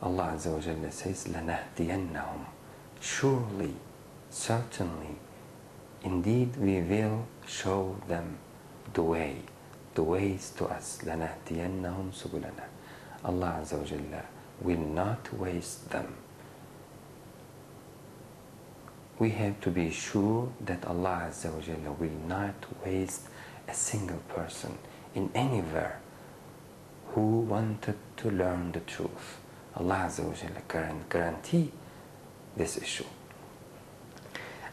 Allah Azza wa Jalla says, لَنَهْدِيَنَّهُمْ. Surely, certainly, indeed we will show them the ways to us. لَنَهْدِيَنَّهُمْ سُبُلَنَا. Allah Azza wa Jalla will not waste them. We have to be sure that Allah Azza wa Jalla will not waste a single person in anywhere who wanted to learn the truth. Allah Azza wa Jalla can guarantee this issue.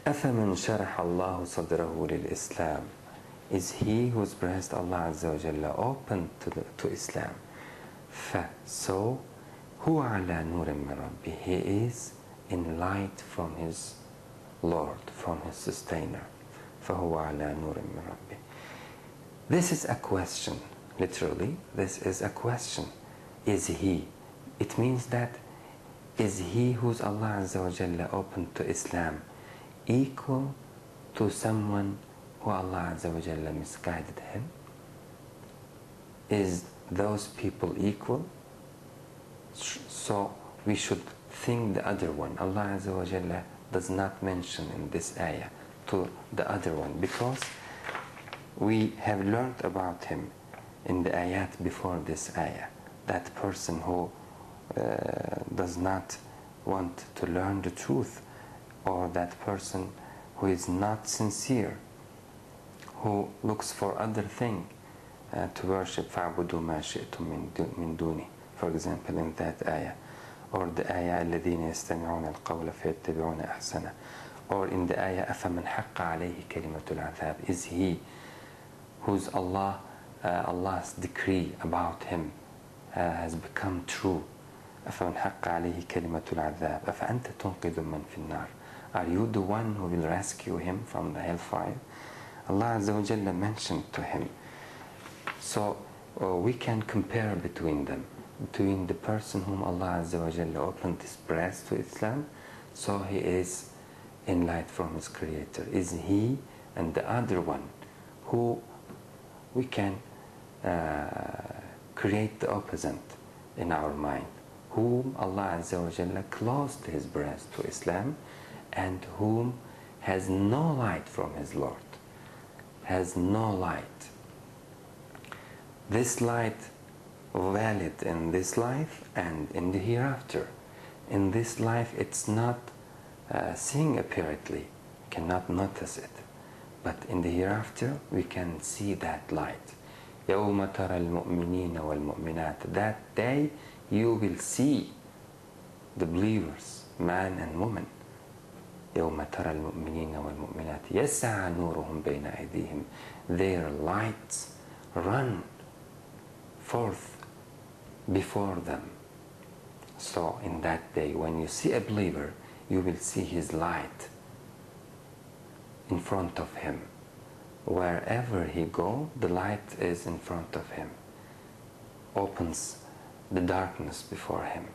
أَفَمَنْ شَرَحَ اللَّهُ صَدْرَهُ لِلْإِسْلَامِ. Is he whose breast Allah Azza wa Jalla opened to Islam. So, هُوَ عَلَى نُورٍ مِّن رَبِّهِ. He is in light from his Lord, from his sustainer. فَهُوَ عَلَى نُورٍ مِّن رَبِّهِ. This is a question. Literally, this is a question. Is he? It means that is he who's Allah Azza wa Jalla opened to Islam equal to someone who Allah Azza wa Jalla misguided him? Is those people equal? So we should think the other one. Allah Azza wa Jalla does not mention in this ayah to the other one, because we have learned about him in the ayat before this ayah. That person who does not want to learn the truth, or that person who is not sincere, who looks for other thing to worship. فَاعْبُدُوا مَا شِئْتُم مِّن دُونِهِ, for example, in that ayah. Or the ayah الَّذِينَ يَسْتَمِعُونَ الْقَوْلَ فَيَتَّبِعُونَ أَحْسَنَهُ. Or in the ayah أَفَمَنْ حَقَّ عَلَيْهِ كَلِمَةُ الْعَذَابِ. Is he whose Allah's decree about him has become true. أَفَمَنْ حَقَّ عَلَيْهِ كَلِمَةُ الْعَذَابِ أَفَأَنْتَ تُنْقِذُ مَنْ فِي النَّارِ. Are you the one who will rescue him from the hellfire? Allah Azza wa Jalla mentioned to him. So we can compare between them, between the person whom Allah Azza wa Jalla opened his breast to Islam, so he is in light from his Creator. Is he and the other one who we can create the opposite in our mind, whom Allah Azza wa Jalla closed his breast to Islam, and whom has no light from his Lord, has no light. This light valid in this life and in the hereafter. In this life it's not seeing apparently, cannot notice it, but in the hereafter we can see that light. يَوْمَ تَرَى الْمُؤْمِنِينَ وَالْمُؤْمِنَاتِ. That day you will see the believers, man and woman. يَوْمَ تَرَى الْمُؤْمِنِينَ وَالْمُؤْمِنَاتِ يَسْعَى نُورُهُمْ بَيْنَ أَيْدِيهِمْ. Their lights run forth before them. So in that day, when you see a believer, you will see his light in front of him. Wherever he goes, the light is in front of him, opens the darkness before him.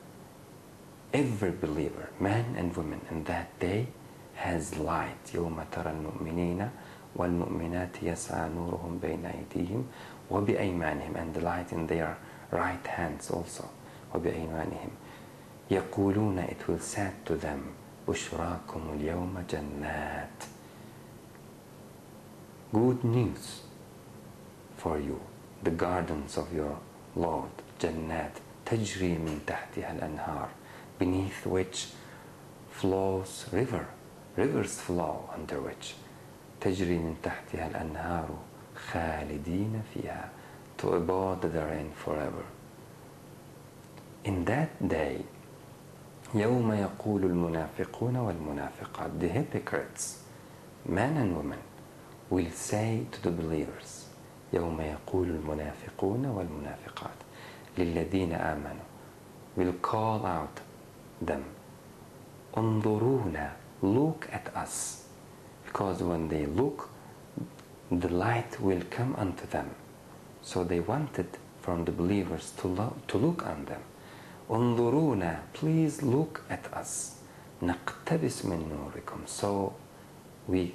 Every believer, man and woman, in that day has light. يَوْمَ تَرَى الْمُؤْمِنِينَ وَالْمُؤْمِنَاتِ يَسْعَى نُورُهُمْ بَيْنَ أَيْدِيهِمْ وَبِأَيْمَانِهِمْ. And the light in their right hands also. وَبِأَيْمَانِهِمْ. يَقُولُونَ. It will say to them, بُشْرَاكُمُ الْيَوْمَ جَنَّاتٍ. Good news for you, the gardens of your Lord, Jannat, تجري من تحتها الأنهار, beneath which flows rivers flow under which. تجري من تحتها الأنهار خالدين فيها, to abode therein forever. In that day, يوم يقول المنافقون والمنافقات, the hypocrites, men and women, will say to the believers, يوم يقول المنافقون والمنافقات للذين آمنوا, will call out them, انظرونا, look at us, because when they look, the light will come unto them. So they wanted from the believers to look on them. انظرونا, please look at us, نقتبس من نوركم, so we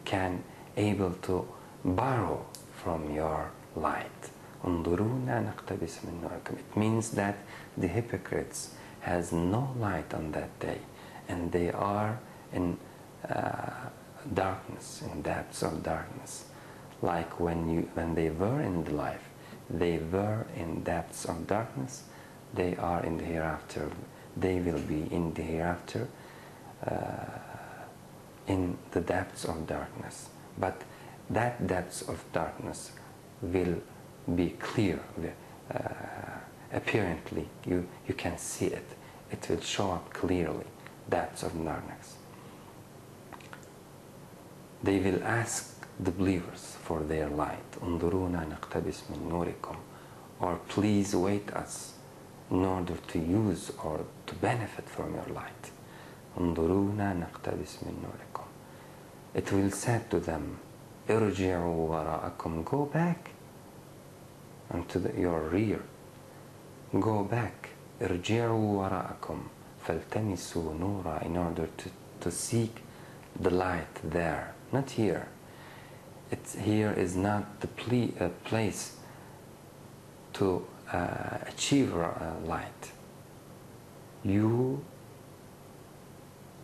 can able to borrow from your light. انظرونا نقتبس من نوركم. It means that the hypocrites has no light on that day, and they are in darkness, in depths of darkness. Like when they were in the life, they were in depths of darkness, they are in the hereafter. They will be in the hereafter in the depths of darkness. But that depths of darkness will be clear. Apparently, you can see it. It will show up clearly, depths of darkness. They will ask the believers for their light. انظرونا نقتبس من نوركم, or please wait us in order to use or to benefit from your light. انظرونا نقتبس من نوركم. It will say to them, ارجعوا وراءكم, go back onto your rear. Go back. ارجعوا وراءكم فالتمسوا نورا, in order to seek the light there, not here. Here is not the place to achieve light. You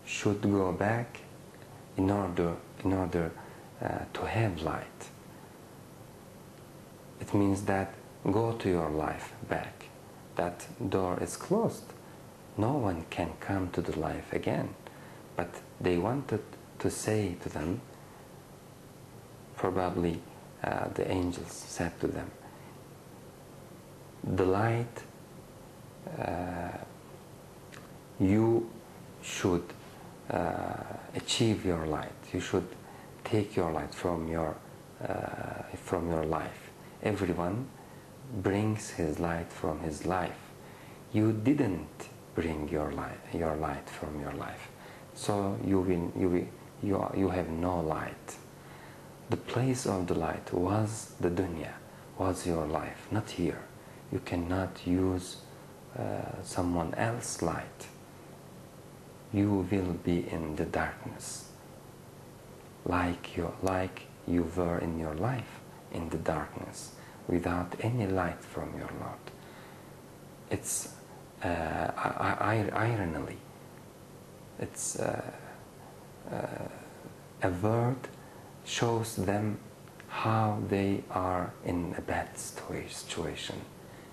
should go back in order to have light. It means that go to your life back. That door is closed. No one can come to the life again. But they wanted to say to them, probably the angels said to them, the light, you should achieve your light. You should take your light from your life. Everyone brings his light from his life. You didn't bring your light from your life, so you have no light. The place of the light was the dunya, was your life, not here. You cannot use someone else's light. You will be in the darkness, like you were in your life, in the darkness, without any light from your Lord. It's ironically, it's a word shows them how they are in a bad situation.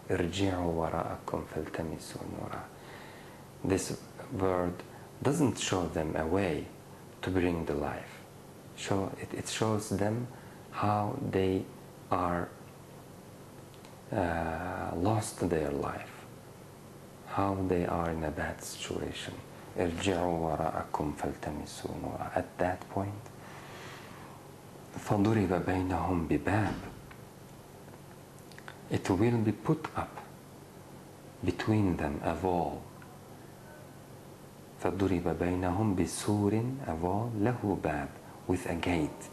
ارجعوا وراءكم فالتمسوا نورا. This word doesn't show them a way to bring the life. It shows them how they are lost their life, how they are in a bad situation. ارجعوا وراءكم فالتمسوا نورا. At that point, فضرب بينهم بباب. It will be put up between them a wall. فضرب بينهم بسور, a wall, له باب, with a gate.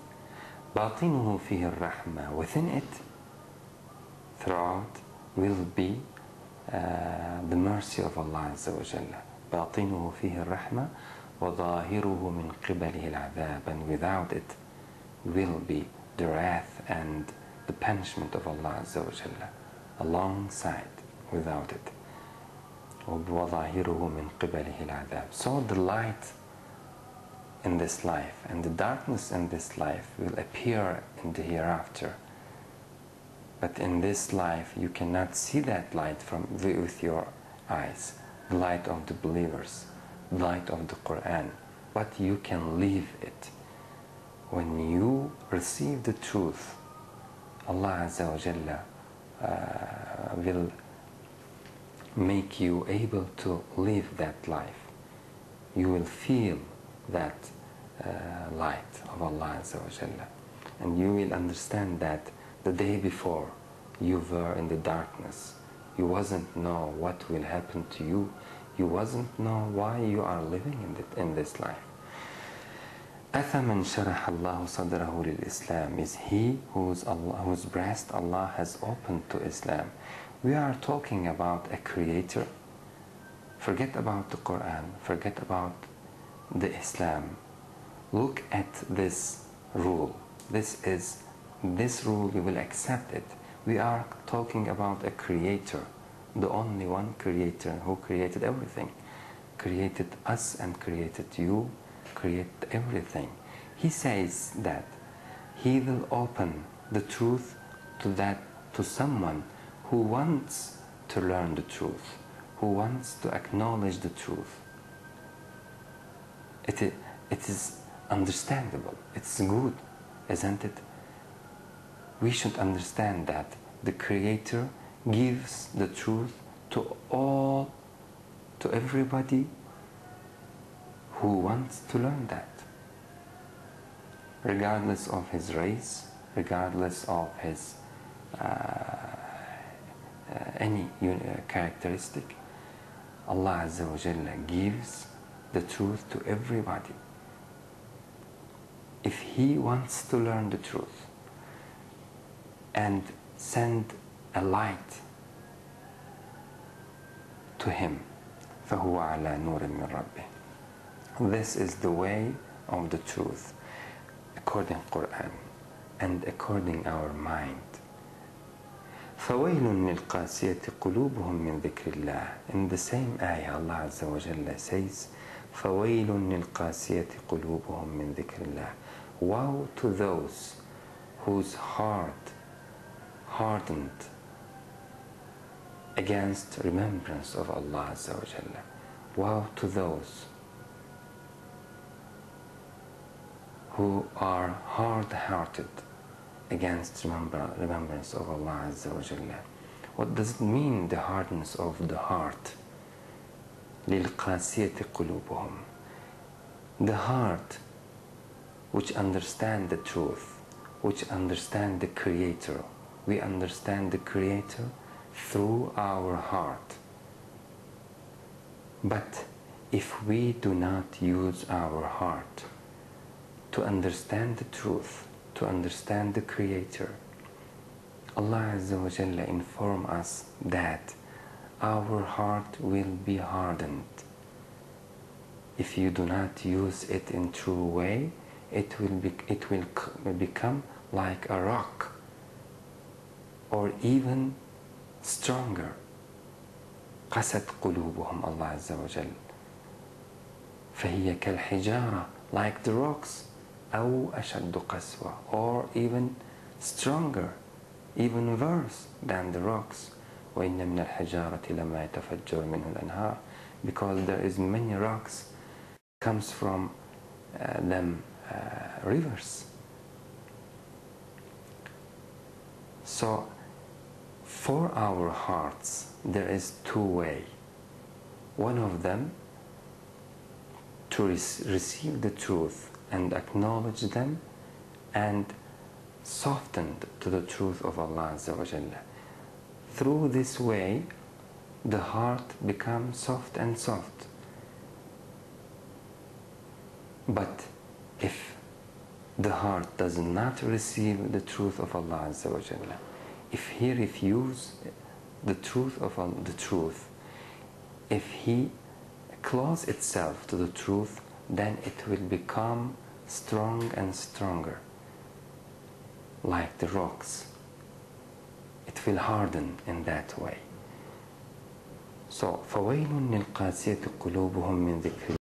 باطنه فيه الرحمة. Within it, throughout, will be the mercy of Allah عز وجل. باطنه فيه الرحمة وظاهره من قبله العذاب. And without it will be the wrath and the punishment of Allah عز وجل alongside, without it. وظاهره من قبله العذاب. So the light in this life and the darkness in this life will appear in the hereafter. But in this life you cannot see that light with your eyes, the light of the believers, the light of the Quran, but you can live it. When you receive the truth, Allah Azza wa Jalla will make you able to live that life. You will feel that light of Allah Azza wa Jalla, and you will understand that the day before you were in the darkness. You wasn't know what will happen to you. You wasn't know why you are living in this life. أَفَمَنْ شَرَحَ اللَّهُ صَدْرَهُ لِلْإِسْلَامِ. Is he whose breast Allah has opened to Islam. We are talking about a creator. Forget about the Quran. Forget about the Islam. Look at this rule. This rule, you will accept it. We are talking about a creator, the only one creator who created everything, created us and created you, created everything. He says that he will open the truth to someone who wants to learn the truth, who wants to acknowledge the truth. It is understandable, it's good, isn't it? We should understand that the Creator gives the truth to everybody who wants to learn that, regardless of his race, regardless of his any characteristic. Allah Azza wa Jalla gives the truth to everybody. If he wants to learn the truth and send a light to him, فَهُوَ عَلَى نُورٍ مِّن رَبِّهِ. This is the way of the truth, according Quran and according our mind. فَوَيْلٌ لِلْقَاسِيَةِ قُلُوبُهُم مِّن ذِكْرِ اللَّهِ. In the same ayah, Allah Azza wa Jalla says, فَوَيْلٌ لِلْقَاسِيَةِ قُلُوبُهُم مِّن ذِكْرِ اللَّهِ. Woe to those whose heart hardened against remembrance of Allah Azza wa Jalla. Woe to those who are hard-hearted against remembrance of Allah Azza wa Jalla. What does it mean, the hardness of the heart? لِلْقَاسِيَةِ قُلُوبُهُم. The heart which understand the truth, which understand the Creator. We understand the Creator through our heart. But if we do not use our heart to understand the truth, to understand the Creator, Allah Azza wa Jalla inform us that our heart will be hardened. If you do not use it in true way, it will become like a rock, or even stronger. قست قلوبهم, Allah Azza wa Jal. فهي كالحجارة, like the rocks. أو أشد قسوة, or even stronger, even worse than the rocks. وإن من الحجارة لما يتفجر منه الأنهار, because there is many rocks comes from them rivers. So for our hearts there is two ways. One of them to receive the truth and acknowledge them and softened to the truth of Allah Azza wa Jalla. Through this way the heart becomes soft and soft. But if the heart does not receive the truth of Allah Azza wa Jalla, if he refuses the truth of the truth, if he closes itself to the truth, then it will become strong and stronger, like the rocks. It will harden in that way. So فَوَيْلٌ لِلْقَاسِيَةِ قُلُوبُهُم مِّن ذِكْرِ